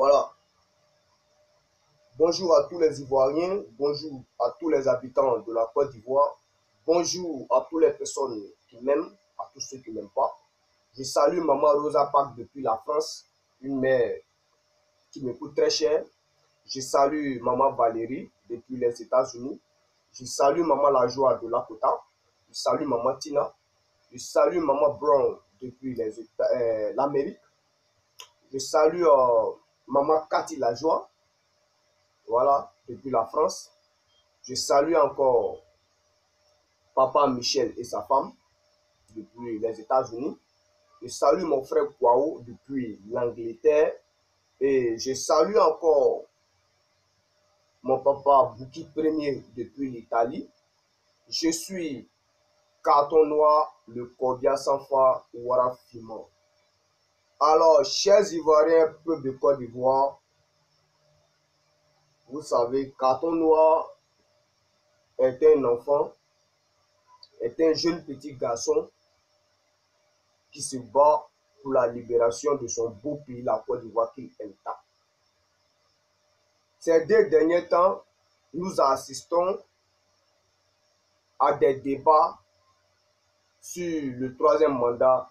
Voilà. Bonjour à tous les Ivoiriens, bonjour à tous les habitants de la Côte d'Ivoire, bonjour à toutes les personnes qui m'aiment, à tous ceux qui ne m'aiment pas. Je salue Maman Rosa Parks depuis la France, une mère qui me coûte très cher. Je salue Maman Valérie depuis les États-Unis. Je salue Maman Lajoie de Lakota. Je salue Maman Tina. Je salue Maman Brown depuis l'Amérique. Je salue Maman Cathy Lajoie. Voilà, depuis la France. Je salue encore Papa Michel et sa femme depuis les États-Unis. Je salue mon frère Kwao depuis l'Angleterre. Et je salue encore mon papa Bouki Premier depuis l'Italie. Je suis Carton Noir, le cordia sans foi, Warafimon. Alors, chers Ivoiriens, peuple de Côte d'Ivoire, vous savez, Carton Noir est un enfant, est un jeune petit garçon qui se bat pour la libération de son beau pays, la Côte d'Ivoire qu'il aime tant. Ces 2 derniers temps, nous assistons à des débats sur le 3e mandat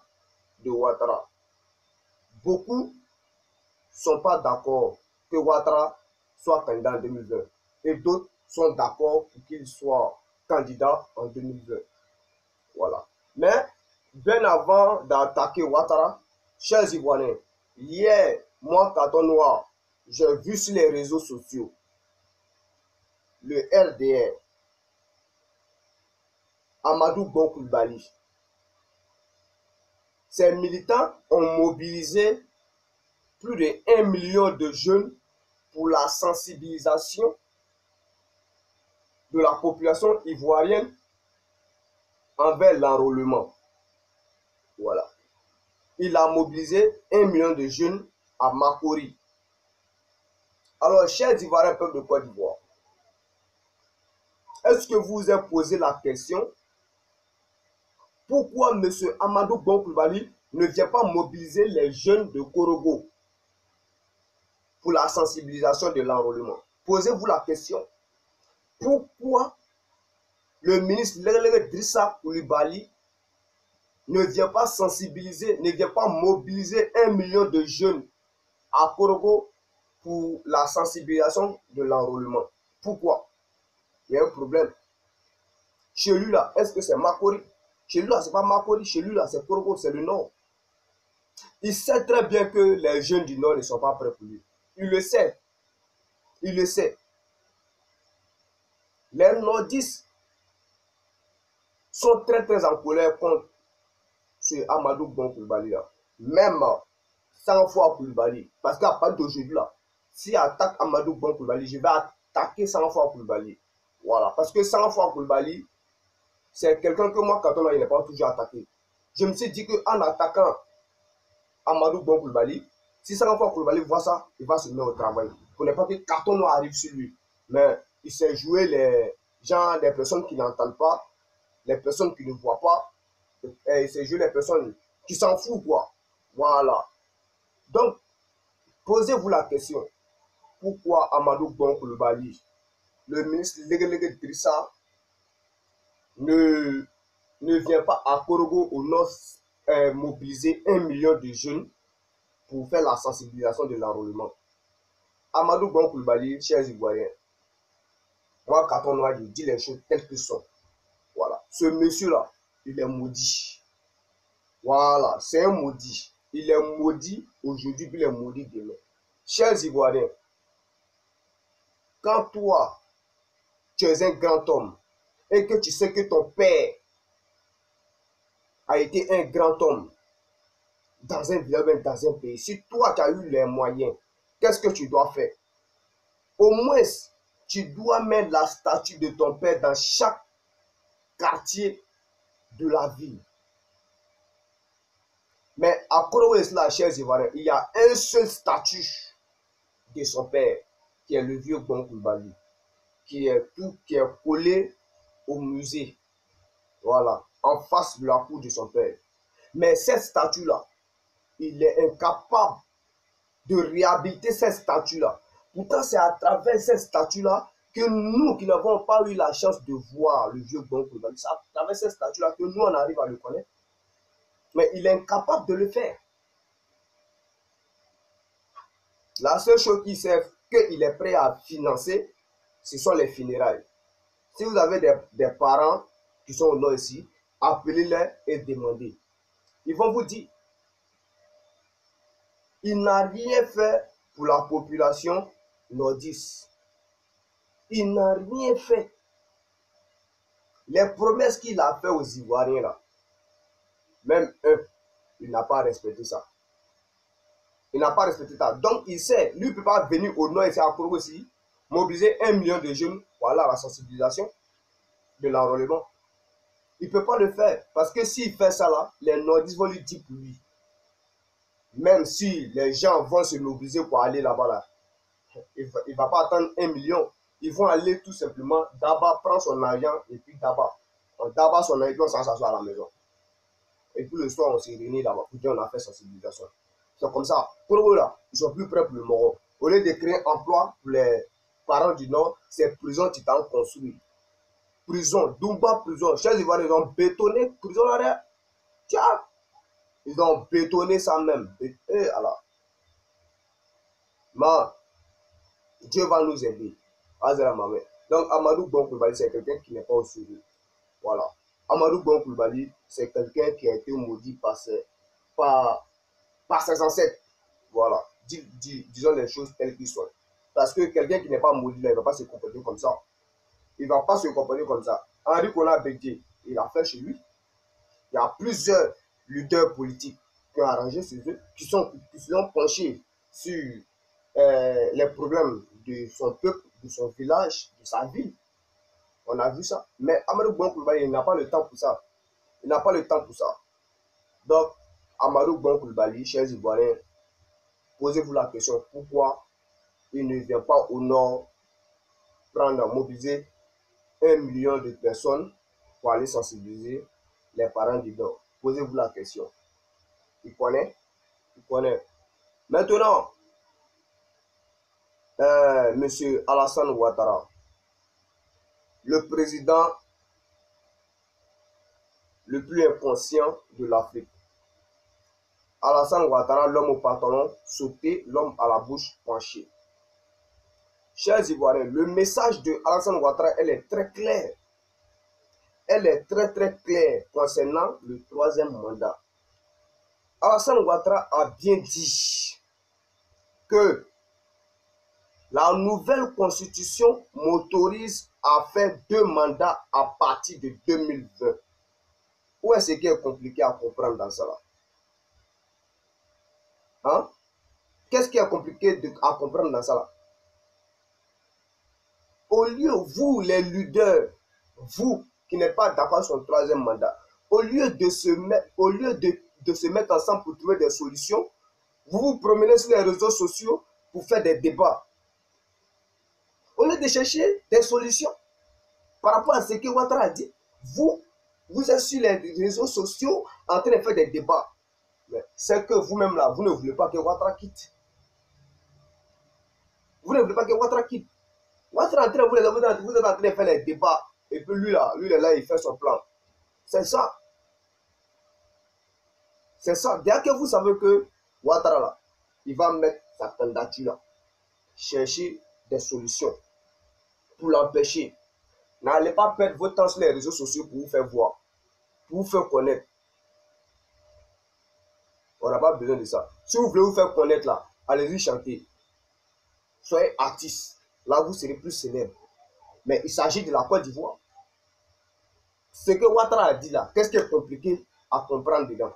de Ouattara. Beaucoup ne sont pas d'accord que Ouattara soit candidat en 2020 et d'autres sont d'accord pour qu'il soit candidat en 2020. Voilà. Mais bien avant d'attaquer Ouattara, chers Ivoiriens, hier, moi, Carton Noir, j'ai vu sur les réseaux sociaux le RDR, Amadou Bon Coulibaly. Ces militants ont mobilisé plus de 1 million de jeunes pour la sensibilisation de la population ivoirienne envers l'enrôlement. Voilà. Il a mobilisé 1 million de jeunes à Makori. Alors, chers Ivoiriens, peuple de Côte d'Ivoire, est-ce que vous vous êtes posé la question pourquoi M. Amadou Bon Coulibaly ne vient pas mobiliser les jeunes de Korogo pour la sensibilisation de l'enrôlement? Posez-vous la question. Pourquoi le ministre Lelele Drissa Coulibaly ne vient pas sensibiliser, ne vient pas mobiliser 1 million de jeunes à Korogo pour la sensibilisation de l'enrôlement? Pourquoi? Il y a un problème. Chez lui là, est-ce que c'est Makori? Chez lui là, c'est pas Makori, chez lui là, c'est Korogo, c'est le Nord. Il sait très bien que les jeunes du Nord ne sont pas prêts pour lui. Il le sait. Il le sait. Les nordistes sont très en colère contre ce Amadou Bon Coulibaly là. Même 100 fois Coulibaly. Parce qu'à partir d'aujourd'hui là, si attaque Amadou Bon Coulibaly, je vais attaquer 100 fois Coulibaly. Voilà. Parce que 100 fois Coulibaly, c'est quelqu'un que moi, quand on il n'est pas toujours attaqué. Je me suis dit qu'en attaquant Amadou Bon Coulibaly, si 100 fois Coulibaly voit ça, il va se mettre au travail. Pour ne pas que Carton Noir arrive sur lui. Mais il s'est joué les gens, les personnes qui n'entendent pas, les personnes qui ne voient pas, et il s'est joué les personnes qui s'en foutent, quoi. Voilà. Donc, posez-vous la question. Pourquoi Amadou Bon Coulibaly, le ministre Lelele Drissa, ne vient pas à Korogo au nord mobiliser 1 million de jeunes pour faire la sensibilisation de l'enrôlement? Amadou Bon Coulibaly, chers Ivoiriens, moi, Carton Noir, je dis les choses telles que sont. Voilà. Ce monsieur-là, il est maudit. Voilà, c'est un maudit. Il est maudit aujourd'hui, puis il est maudit demain. Chers Ivoiriens, quand toi, tu es un grand homme et que tu sais que ton père a été un grand homme dans un village, dans un pays, si toi, tu as eu les moyens, qu'est-ce que tu dois faire? Au moins, tu dois mettre la statue de ton père dans chaque quartier de la ville. Mais à Korogo-Esla, chers Ivoiriens, il y a un seul statut de son père, qui est le vieux Bon Coulibaly, qui est collé au musée, voilà, en face de la cour de son père. Mais cette statue-là, il est incapable de réhabiliter ces statues-là. Pourtant, c'est à travers ces statues-là que nous qui n'avons pas eu la chance de voir le vieux Gbon Coulibaly, c'est à travers ces statues-là que nous, on arrive à le connaître. Mais il est incapable de le faire. La seule chose qu'il sait qu'il est prêt à financer, ce sont les funérailles. Si vous avez des parents qui sont au nord ici, appelez-les et demandez. Ils vont vous dire, il n'a rien fait pour la population nordiste. Il n'a rien fait. Les promesses qu'il a faites aux Ivoiriens, là, même eux, il n'a pas respecté ça. Il n'a pas respecté ça. Donc, il sait, lui ne peut pas venir au nord ici à Congo aussi, mobiliser 1 million de jeunes pour aller à la sensibilisation de l'enrôlement. Il ne peut pas le faire. Parce que s'il fait ça là, les nordistes vont lui dire pour lui. Même si les gens vont se mobiliser pour aller là-bas, là, il ne va pas attendre 1 million. Ils vont aller tout simplement d'abord prendre son argent et puis d'abord. On d'abord son argent, on s'assoit à la maison. Et puis le soir, on s'est réunis là-bas pour dire on a fait sensibilisation. C'est comme ça. Pour eux là, ils sont plus prêts pour le Moro. Au lieu de créer un emploi pour les parents du Nord, c'est prison Titan construit. Prison, Dumba prison. Chez les Ivoiriens, ils ont bétonné prison là-dedans. Tiens, ils ont bétonné ça même. Et alors. Mais Dieu va nous aider. Donc Amadou Gbon Coulibaly, c'est quelqu'un qui n'est pas au sérieux. Voilà. Amadou Gbon Coulibaly, c'est quelqu'un qui a été maudit par ses ancêtres. Voilà. Disons les choses telles qu'elles sont. Parce que quelqu'un qui n'est pas maudit, là, il ne va pas se comporter comme ça. Il ne va pas se comporter comme ça. Henri Konan Bédié, il a fait chez lui. Il y a plusieurs leaders politiques qui ont arrangé chez eux, qui sont penchés sur les problèmes de son peuple, de son village, de sa ville. On a vu ça. Mais Amadou Gbon Coulibaly, il n'a pas le temps pour ça. Il n'a pas le temps pour ça. Donc, Amadou Gbon Coulibaly, chers Ivoiriens, posez-vous la question, pourquoi il ne vient pas au nord mobiliser 1 million de personnes pour aller sensibiliser les parents du nord? Posez-vous la question. Il connaît? Il connaît. Maintenant, M. Alassane Ouattara, le président le plus inconscient de l'Afrique. Alassane Ouattara, l'homme au pantalon sauté, l'homme à la bouche penchée. Chers Ivoiriens, le message de Alassane Ouattara, elle est très claire. Elle est très claire concernant le 3e mandat. Alassane Ouattara a bien dit que la nouvelle constitution m'autorise à faire 2 mandats à partir de 2020. Où est-ce qui est compliqué à comprendre dans ça là? Hein? Qu'est-ce qui est compliqué à comprendre dans ça là? Au lieu, vous les leaders, vous qui n'êtes pas d'accord sur le 3e mandat, au lieu de se mettre ensemble pour trouver des solutions, vous vous promenez sur les réseaux sociaux pour faire des débats. Au lieu de chercher des solutions par rapport à ce que Ouattara a dit, vous êtes sur les réseaux sociaux en train de faire des débats. C'est que vous-même là, vous ne voulez pas que Ouattara quitte. Vous ne voulez pas que Ouattara quitte. Ouattara, vous êtes en train de faire les débats. Et puis lui là, il fait son plan. C'est ça. C'est ça. Dès que vous savez que Ouattara là, il va mettre sa candidature là, chercher des solutions pour l'empêcher. N'allez pas perdre votre temps sur les réseaux sociaux pour vous faire voir, pour vous faire connaître. On n'a pas besoin de ça. Si vous voulez vous faire connaître là, allez-y chanter. Soyez artiste. Là, vous serez plus célèbre. Mais il s'agit de la Côte d'Ivoire. Ce que Ouattara a dit là, qu'est-ce qui est compliqué à comprendre dedans?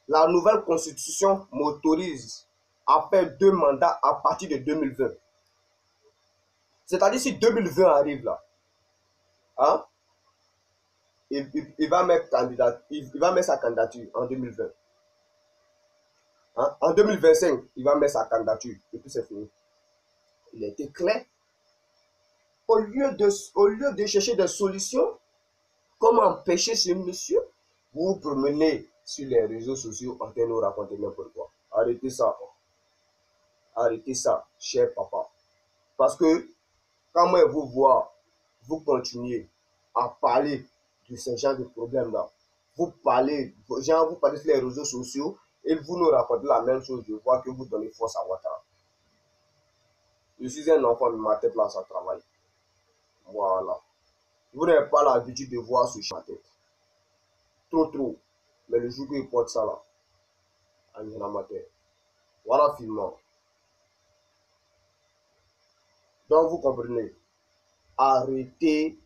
La nouvelle constitution m'autorise à faire 2 mandats à partir de 2020. C'est-à-dire si 2020 arrive là, hein, il va mettre sa candidature en 2020. Hein? En 2025, il va mettre sa candidature et puis c'est fini. Il a été clair. Au lieu de chercher des solutions, comment empêcher ce monsieur, vous vous promenez sur les réseaux sociaux en train de nous raconter n'importe quoi. Arrêtez ça. Arrêtez ça, cher papa. Parce que quand moi vous vois, vous continuez à parler de ce genre de problème-là. Vous parlez, genre vous parlez sur les réseaux sociaux et vous nous racontez la même chose. Je vois que vous donnez force à Ouattara. Je suis un enfant, mais ma tête là, ça travaille. Voilà. Vous n'avez pas l'habitude de voir ce ma tête. Trop, trop. Mais le jour que il porte ça là, il y en a ma tête. Voilà, finalement. Donc, vous comprenez. Arrêtez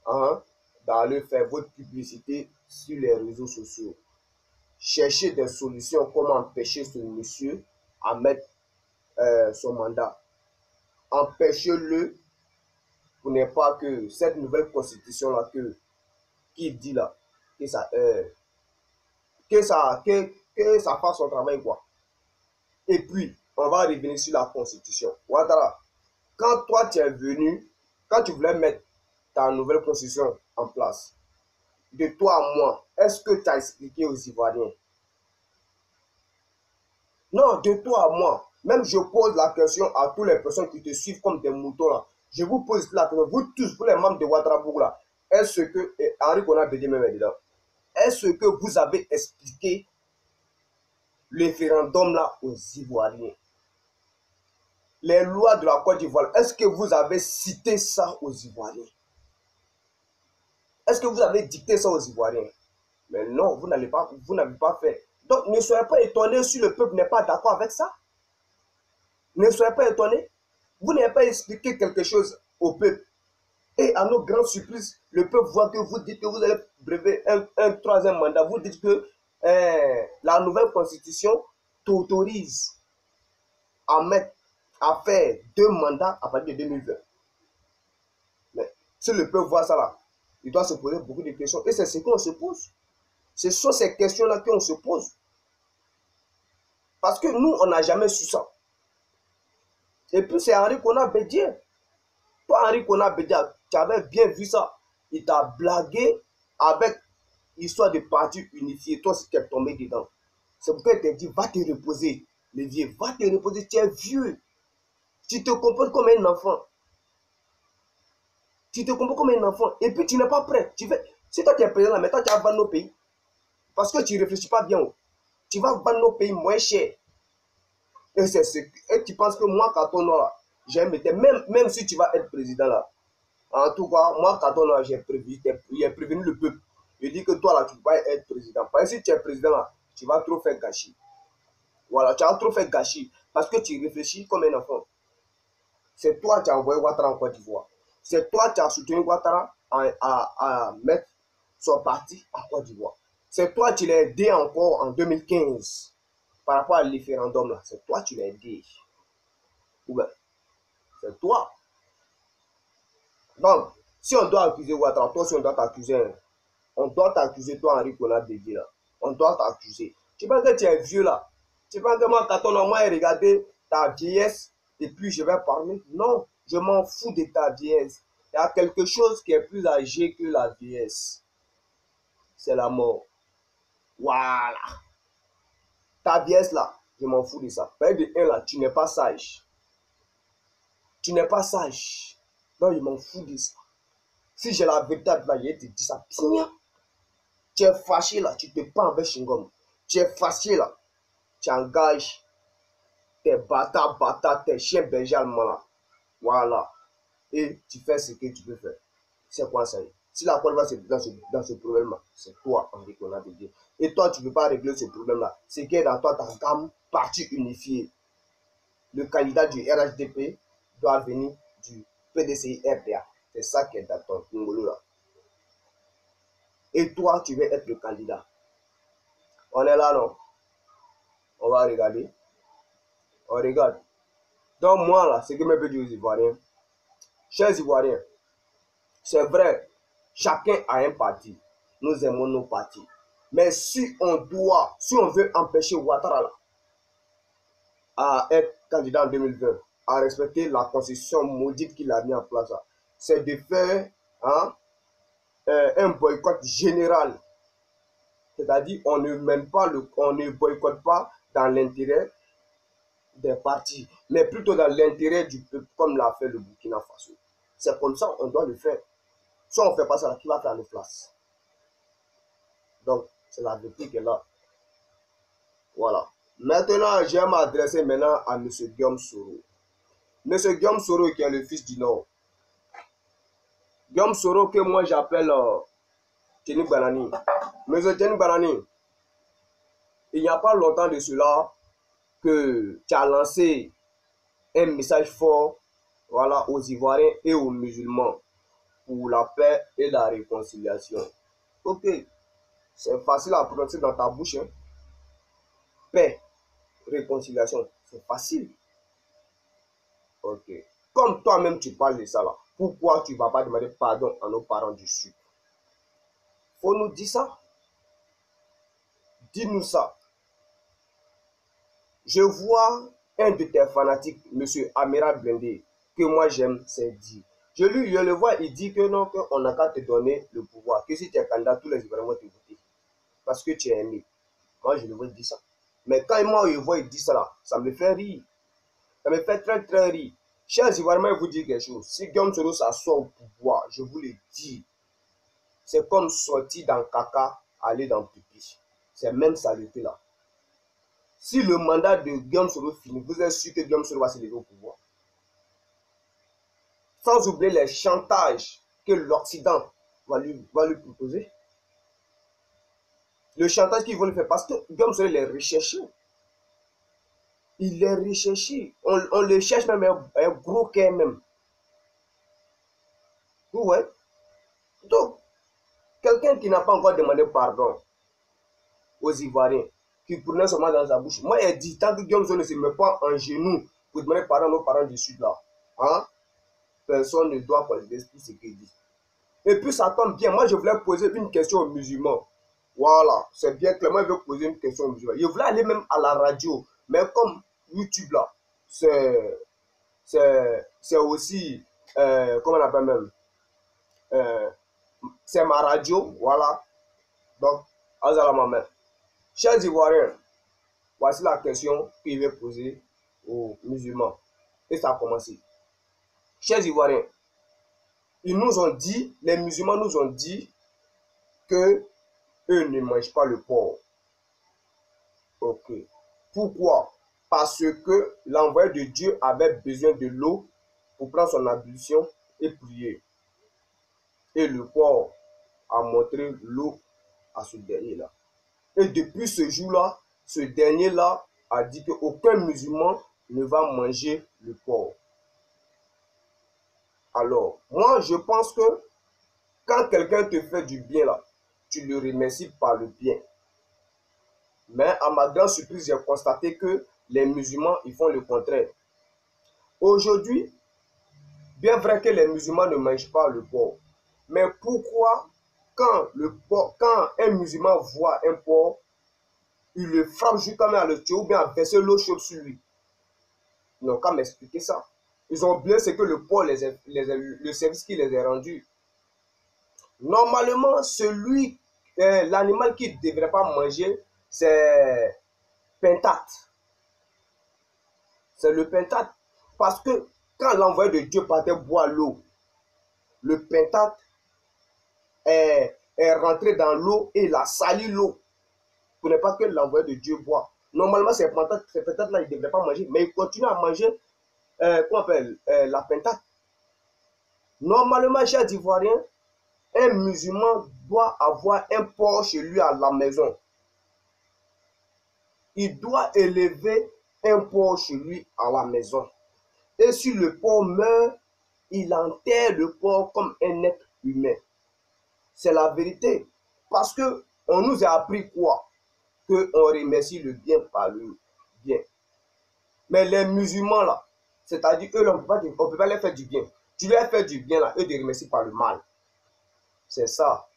hein, d'aller faire votre publicité sur les réseaux sociaux. Cherchez des solutions, comment empêcher ce monsieur à mettre son mandat. Empêchez-le pour ne pas que cette nouvelle constitution-là, qui dit là, que ça, que ça fasse son travail, quoi. Et puis, on va revenir sur la constitution. Ouattara, quand toi tu es venu, quand tu voulais mettre ta nouvelle constitution en place, de toi à moi, est-ce que tu as expliqué aux Ivoiriens? Non, de toi à moi. Même je pose la question à toutes les personnes qui te suivent comme des moutons là. Je vous pose la question, vous tous, vous les membres de Ouattarabougou là, est-ce que, et Henri Konan Bédié même est dedans, est-ce que vous avez expliqué le référendum là aux Ivoiriens? Les lois de la Côte d'Ivoire, est-ce que vous avez cité ça aux Ivoiriens? Est-ce que vous avez dicté ça aux Ivoiriens? Mais non, vous n'avez pas fait. Donc ne soyez pas étonnés si le peuple n'est pas d'accord avec ça. Ne soyez pas étonnés. Vous n'avez pas expliqué quelque chose au peuple. Et à nos grandes surprises, le peuple voit que vous dites que vous allez brever un troisième mandat. Vous dites que la nouvelle constitution t'autorise à faire 2 mandats à partir de 2020. Mais si le peuple voit ça là, il doit se poser beaucoup de questions. Et c'est ce qu'on se pose. Ce sont ces questions-là qu'on se pose. Parce que nous, on n'a jamais su ça. Et puis c'est Henri Konan Bédié. Toi, Henri Konan Bédié, tu avais bien vu ça. Il t'a blagué avec l'histoire de parti unifié. Toi, si tu es tombé dedans. C'est pourquoi il t'a dit, va te reposer. Le vieux, va te reposer. Tu es vieux. Tu te comportes comme un enfant. Tu te comportes comme un enfant. Et puis, tu n'es pas prêt. Si toi, tu es président, mais toi, tu vas vendre nos pays. Parce que tu ne réfléchis pas bien. Tu vas vendre nos pays moins cher. Et tu penses que moi, Kato Noir, même si tu vas être président là, en tout cas, moi, Kato Noir, j'ai prévenu le peuple. Je dis que toi là, tu ne peux pas être président. Parce que si tu es président là, tu vas trop faire gâchis. Voilà, tu vas trop faire gâchis. Parce que tu réfléchis comme un enfant. C'est toi qui as envoyé Ouattara en Côte d'Ivoire. C'est toi qui as soutenu Ouattara à mettre son parti en Côte d'Ivoire. C'est toi qui l'as aidé encore en 2015 par rapport à le référendum là. C'est toi qui l'as aidé. Ou bien, c'est toi. Donc, si on doit accuser Ouattara, toi si on doit t'accuser, on doit t'accuser toi Henri Konan Bédié là. On doit t'accuser. Tu penses que tu es vieux là? Tu penses que moi quand on a moi regardé ta vieillesse et puis je vais parler? Non, je m'en fous de ta vieillesse. Il y a quelque chose qui est plus âgé que la vieillesse. C'est la mort. Voilà. Ta vieillesse là, je m'en fous de ça. Parce que de un là, tu n'es pas sage. Tu n'es pas sage. Donc je m'en fous de ça. Si j'ai la vérité là, je te dis ça. Bien. Tu es fâché là, tu te prends avec Shingom. Tu es fâché là, tu engages tes bâtards, tes chiens bergers allemands là. Voilà. Et tu fais ce que tu peux faire. C'est quoi ça? Si la Côte va dans ce problème-là, c'est toi, Henri Konan Bédié. Et toi, tu ne peux pas régler ce problème-là. C'est que dans toi, ta gamme parti unifié. Le candidat du RHDP doit venir du PDCI-RDA. C'est ça qui est dans ton Congolo là. Et toi, tu veux être le candidat. On est là, non? On va regarder. On regarde. Donc moi là, ce que je peux dire aux Ivoiriens, chers Ivoiriens, c'est vrai, chacun a un parti. Nous aimons nos partis. Mais si on veut empêcher Ouattara là, à être candidat en 2020, à respecter la constitution maudite qu'il a mis en place, c'est de faire un boycott général. C'est-à-dire on ne boycotte pas dans l'intérêt des partis, mais plutôt dans l'intérêt du peuple, comme l'a fait le Burkina Faso. C'est comme ça on doit le faire. Si on ne fait pas ça, qui va faire nos places? Donc, c'est la vérité qui est là. Voilà. Maintenant, je vais m'adresser maintenant à M. Guillaume Soro. M. Guillaume Soro qui est le fils du Nord. Guillaume Soro que moi j'appelle Teni Banani. M. Teni Banani, il n'y a pas longtemps de cela que tu as lancé un message fort, voilà, aux Ivoiriens et aux musulmans pour la paix et la réconciliation. Ok, c'est facile à prononcer dans ta bouche. Hein. Paix, réconciliation, c'est facile. Ok. Comme toi-même tu parles de ça là, pourquoi tu ne vas pas demander pardon à nos parents du Sud? Faut nous dire ça. Dis-nous ça. Je vois un de tes fanatiques, M. Amiral Blindé, que moi j'aime, c'est dit. Je le vois, il dit que non, qu'on n'a qu'à te donner le pouvoir, que si tu es candidat, tous les Ivoiriens vont te voter. Parce que tu es aimé. Moi, je le vois dire ça. Mais quand moi, je vois, il dit ça là, ça me fait rire. Ça me fait très, très rire. Chers Ivoiriens, je vous dis quelque chose. Si Guillaume Soro s'assoit au pouvoir, je vous le dis, c'est comme sortir dans caca, aller dans pipi. C'est même saleté là. Si le mandat de Guillaume Soro finit, vous êtes sûr que Guillaume Soro va se lever au pouvoir. Sans oublier les chantages que l'Occident va lui proposer. Le chantage qu'ils vont lui faire, parce que Guillaume Soro est recherché. Il est recherché. On le cherche même un gros cœur même. Vous voyez? Donc, quelqu'un qui n'a pas encore demandé pardon aux Ivoiriens, qui prenait seulement dans sa bouche. Moi, il dit, tant que Guillaume Soro ne se met pas en genoux pour demander pardon à nos parents du Sud là, hein, personne ne doit considérer tout ce qu'il dit. Et puis ça tombe bien. Moi, je voulais poser une question aux musulmans. Voilà, c'est bien clair. Moi, je veux poser une question aux musulmans. Je voulais aller même à la radio, mais comme YouTube là, c'est aussi, comment on appelle même, c'est ma radio, voilà. Donc, Azala chers Ivoiriens, voici la question que je vais poser aux musulmans. Et ça a commencé. Chers Ivoiriens, ils nous ont dit, les musulmans nous ont dit que eux ne mangent pas le porc. Ok. Pourquoi? Parce que l'envoyé de Dieu avait besoin de l'eau pour prendre son ablution et prier. Et le porc a montré l'eau à ce dernier-là. Et depuis ce jour-là, ce dernier-là a dit qu'aucun musulman ne va manger le porc. Alors, moi, je pense que quand quelqu'un te fait du bien, là, tu le remercies par le bien. Mais à ma grande surprise, j'ai constaté que les musulmans, ils font le contraire. Aujourd'hui, bien vrai que les musulmans ne mangent pas le porc, mais pourquoi quand un musulman voit un porc, il le frappe jusqu'à le tuer ou bien à verser l'eau chaude sur lui? Ils n'ont qu'à m'expliquer ça. Ils ont oublié ce que le porc, le service qu'il les a rendu. Normalement, l'animal qui ne devrait pas manger, c'est pentate. C'est le pentate. Parce que quand l'envoyé de Dieu partait boire l'eau, le pentate est rentré dans l'eau et il a sali l'eau. Pour ne pas que l'envoyé de Dieu boit. Normalement, ces pentates-là, il ne devrait pas manger, mais il continue à manger qu'on appelle la pentate. Normalement, chers Ivoiriens, un musulman doit avoir un porc chez lui à la maison. Il doit élever un porc chez lui à la maison. Et si le porc meurt, il enterre le porc comme un être humain. C'est la vérité. Parce que on nous a appris quoi? Qu'on remercie le bien par le bien. Mais les musulmans là, c'est-à-dire eux, on ne peut pas leur faire du bien. Tu leur fais du bien là, eux de remercier par le mal. C'est ça.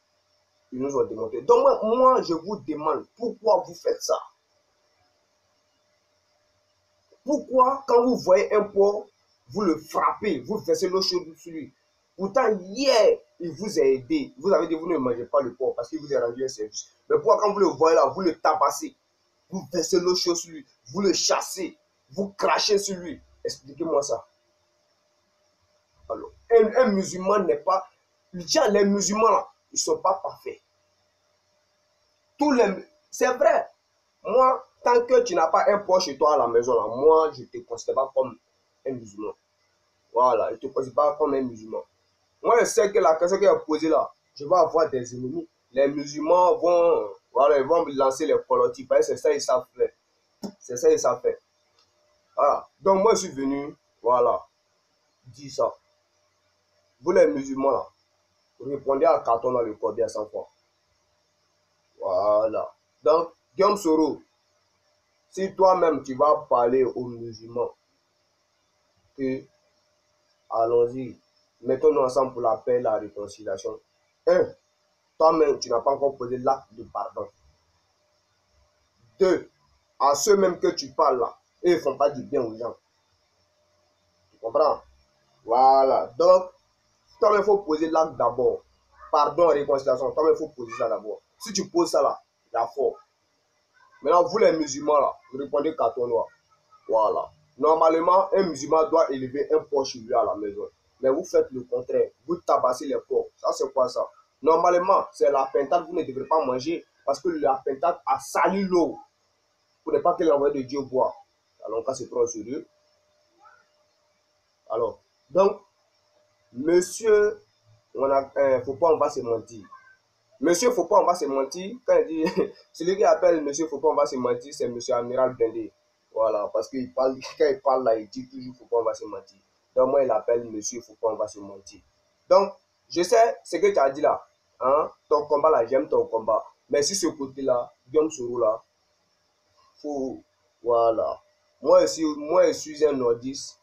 Ils nous ont démontré. Donc moi, je vous demande, pourquoi vous faites ça? Pourquoi, quand vous voyez un porc, vous le frappez, vous versez l'eau chaude sur lui? Pourtant, hier, il vous a aidé. Vous avez dit, vous ne mangez pas le porc parce qu'il vous a rendu un service. Mais pourquoi, quand vous le voyez là, vous le tabassez, vous versez l'eau chaude sur lui, vous le chassez, vous crachez sur lui. Expliquez-moi ça. Alors, un musulman n'est pas... Les musulmans, là, ils ne sont pas parfaits. C'est vrai. Moi, tant que tu n'as pas un poids chez toi à la maison, là, moi, je ne te considère pas comme un musulman. Voilà, je ne te considère pas comme un musulman. Moi, je sais que la question qui est posée là, je vais avoir des ennemis. Les musulmans vont, voilà, ils vont me lancer les colotis. C'est ça qu'ils savent faire. C'est ça qu'ils savent faire. Voilà. Donc, moi, je suis venu, voilà, dire ça. Vous, les musulmans là, répondez à carton dans le corps bien 100 fois. Voilà. Donc, Guillaume Soro, si toi-même tu vas parler aux musulmans, que allons-y, mettons-nous ensemble pour la paix et la réconciliation. Toi-même, tu n'as pas encore posé l'acte de pardon. 2, à ceux mêmes que tu parles là, eux, ils ne font pas du bien aux gens. Tu comprends? Voilà. Donc, toi-même, il faut poser l'acte d'abord. Pardon, réconciliation. Toi-même, il faut poser ça d'abord. Si tu poses ça là, il y a fort. Maintenant, vous les musulmans là, vous répondez carton noir. Voilà. Normalement, un musulman doit élever un porc chez lui à la maison. Mais vous faites le contraire. Vous tabassez les porcs. Ça, c'est quoi ça? Normalement, c'est la pintade. Vous ne devrez pas manger parce que la pintade a sali l'eau. Pour ne pas que l'envoyé de Dieu boit. Alors, on se prend au sérieux. Alors, donc, monsieur, faut pas, on va se mentir. Monsieur, faut pas, on va se mentir. Quand il dit, celui qui appelle monsieur, faut pas, on va se mentir, c'est monsieur Amiral Bendé. Voilà, parce qu'il parle, quand il parle là, il dit toujours, faut pas, on va se mentir. Donc, moi, il appelle monsieur, faut pas, on va se mentir. Donc, je sais ce que tu as dit là. Hein? Ton combat là, j'aime ton combat. Mais sur ce côté-là, Guillaume Soro là, faut, voilà. Moi, je suis un nordiste.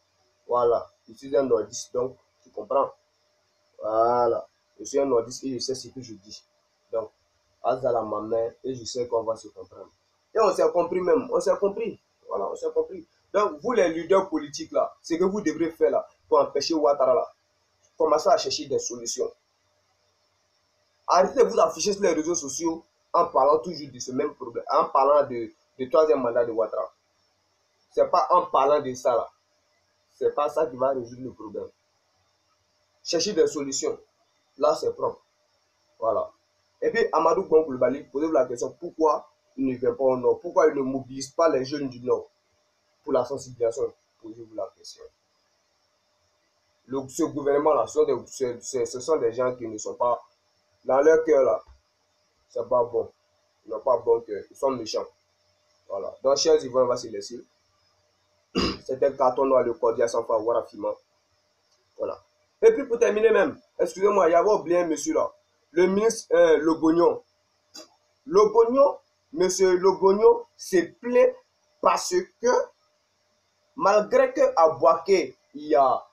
Voilà, je suis un nordiste, donc, tu comprends? Voilà, je suis un nordiste et je sais ce que je dis. Donc, Azala ma main et je sais qu'on va se comprendre. Et on s'est compris même, on s'est compris. Voilà, on s'est compris. Donc, vous les leaders politiques là, ce que vous devrez faire là, pour empêcher Ouattara là, commencez à chercher des solutions. Arrêtez de vous afficher sur les réseaux sociaux en parlant toujours de ce même problème, en parlant de troisième mandat de Ouattara. C'est pas en parlant de ça là. C'est pas ça qui va résoudre le problème. Cherchez des solutions. Là, c'est propre. Voilà. Et puis, Amadou Bon Koulibaly, posez-vous la question, pourquoi il ne vient pas au Nord? Pourquoi il ne mobilise pas les jeunes du Nord pour la sensibilisation? Posez-vous la question. Ce gouvernement-là, ce sont des gens qui ne sont pas dans leur cœur là. C'est pas bon. Ils n'ont pas bon cœur. Ils sont méchants. Voilà. Donc, chers Yvonne, on va se laisser. C'était un carton noir de cordial sans faire voir affirmant. Voilà. Et puis, pour terminer même, excusez-moi, il y avait oublié un monsieur là. Le ministre Logognon. Logognon, monsieur Logognon se plaît parce que malgré qu'à Boaké, il y a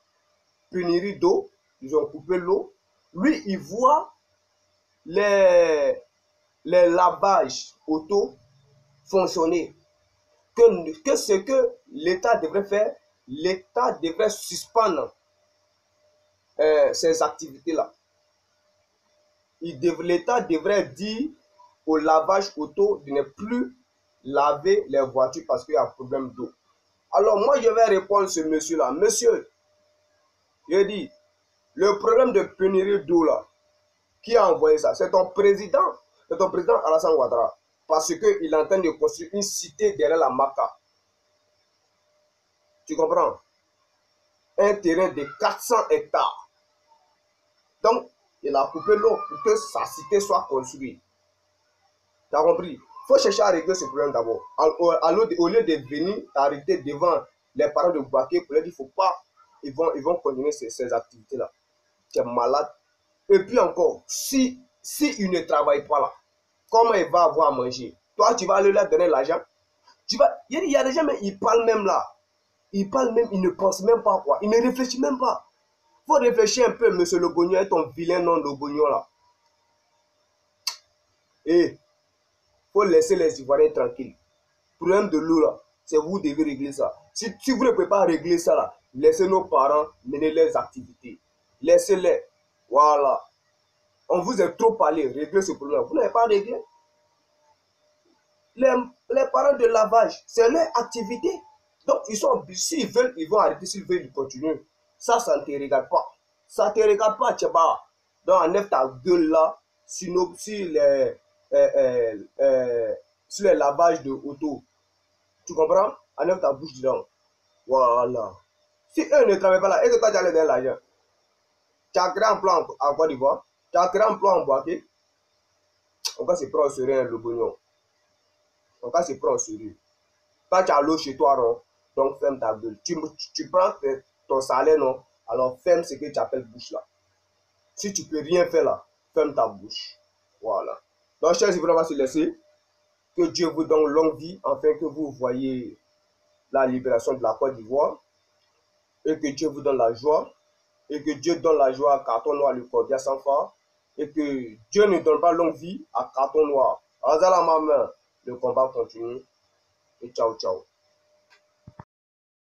pénurie d'eau, ils ont coupé l'eau, lui, il voit les lavages auto fonctionner. Que ce que l'État devrait faire, l'État devrait suspendre ces activités-là. L'État devrait dire au lavage auto de ne plus laver les voitures parce qu'il y a un problème d'eau. Alors moi, je vais répondre à ce monsieur-là. Monsieur, je dis, le problème de pénurie d'eau là, qui a envoyé ça? C'est ton président Alassane Ouattara. Parce qu'il est en train de construire une cité derrière la Maka. Tu comprends? Un terrain de 400 hectares. Donc, il a coupé l'eau pour que sa cité soit construite. Tu as compris? Il faut chercher à régler ce problème d'abord. Au lieu de venir t'arrêter devant les parents de Bouaké pour leur dire qu'il ne faut pas, ils vont continuer ces activités-là. Tu es malade. Et puis encore, si il ne travaille pas là, comment il va avoir à manger? Toi, tu vas aller leur donner l'argent. Il y a des gens, mais ils parlent même là. Ils parlent même, ils ne pensent même pas quoi. Ils ne réfléchissent même pas. Il faut réfléchir un peu, monsieur Logognon, et ton vilain nom Logognon là. Et faut laisser les Ivoiriens tranquilles. Problème de l'eau là, c'est vous qui devez régler ça. Si vous ne pouvez pas régler ça là, laissez nos parents mener leurs activités. Laissez-les. Voilà. On vous a trop parlé, régler ce problème. Vous n'avez pas réglé. Les parents de lavage, c'est leur activité. Donc, s'ils veulent, ils vont arrêter, s'ils veulent, ils continuent. Ça ne te regarde pas. Ça ne te regarde pas, Tchaba. Donc, enlève ta gueule là, sinon, sur les lavages de auto. Tu comprends? Enlève ta bouche dedans. Voilà. Si eux ne travaillent pas là, et que toi, tu as donner l'argent, tu as créé un plan en Côte d'Ivoire, tu as créé un plan en Boaké, on va se prendre au sérieux le bouillon. On va se prendre au sérieux. Quand tu as l'eau chez toi, non, donc ferme ta gueule. Tu prends ton salaire, non, alors ferme ce que tu appelles bouche là. Si tu peux rien faire là, ferme ta bouche. Voilà. Donc, chers amis, on va se laisser. Que Dieu vous donne longue vie, afin que vous voyez la libération de la Côte d'Ivoire. Et que Dieu vous donne la joie. Et que Dieu donne la joie à Carton Noir, le cordia sans phare. Et que Dieu ne donne pas longue vie à Carton Noir. Azala ma main, le combat continue. Et ciao, ciao.